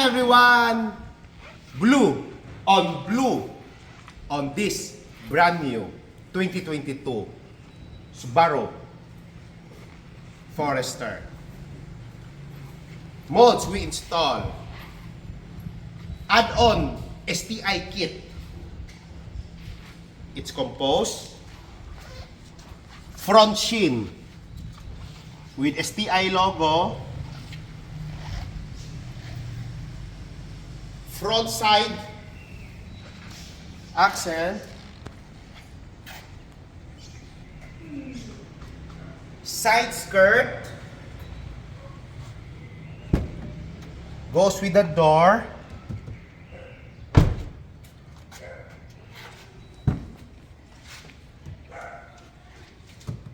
Hi everyone! Blue on this brand new 2022 Subaru Forester. Modes we install. Add-on STI kit. It's composed front sheen with STI logo, front side accent, side skirt, goes with the door,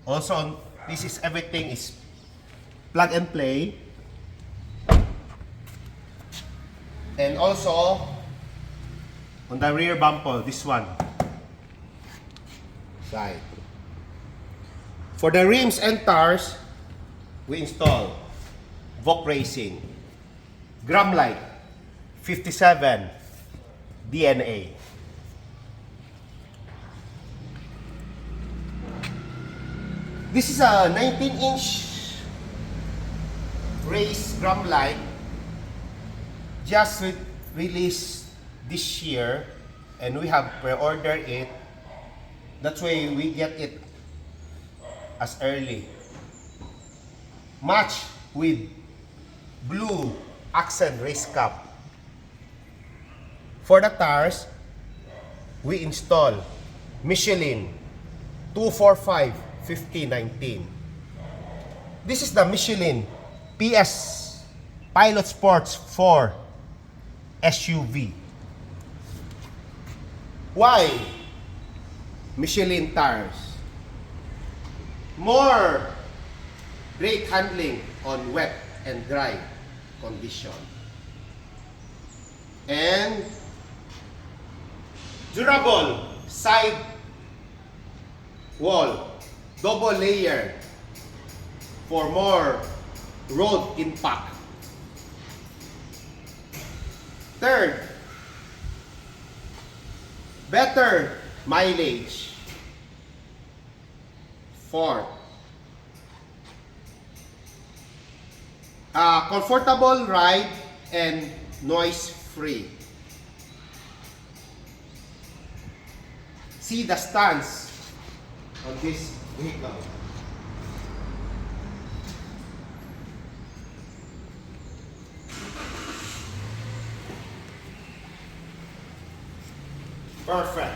also this is everything is plug and play, and also on the rear bumper, this one side. For the rims and tires, we install Vogue Racing Gram Light 57 DNA. This is a 19-inch race Gram Light, just released this year, and we have pre-ordered it. That's why we get it as early. Match with blue accent race cap. For the tires, we install Michelin 245/50/19. This is the Michelin PS Pilot Sports 4 SUV. Why Michelin tires? More brake handling on wet and dry condition, and durable side wall, double layer for more road impact. Third, better mileage. Fourth, comfortable ride and noise free. See the stance on this vehicle. Perfect.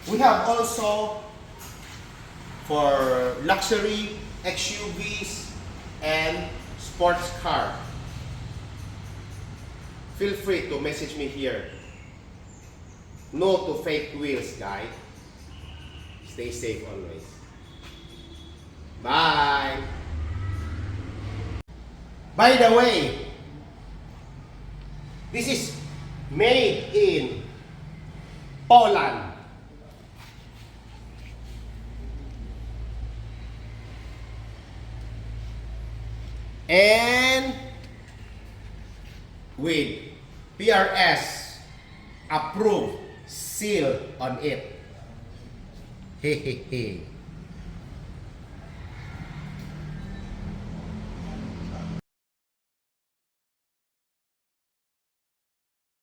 We have also for luxury XUVs and sports car. Feel free to message me here. No to fake wheels, guys. Stay safe always. Bye! By the way, this is made in Poland. And with PRS approved seal on it. Hehehe.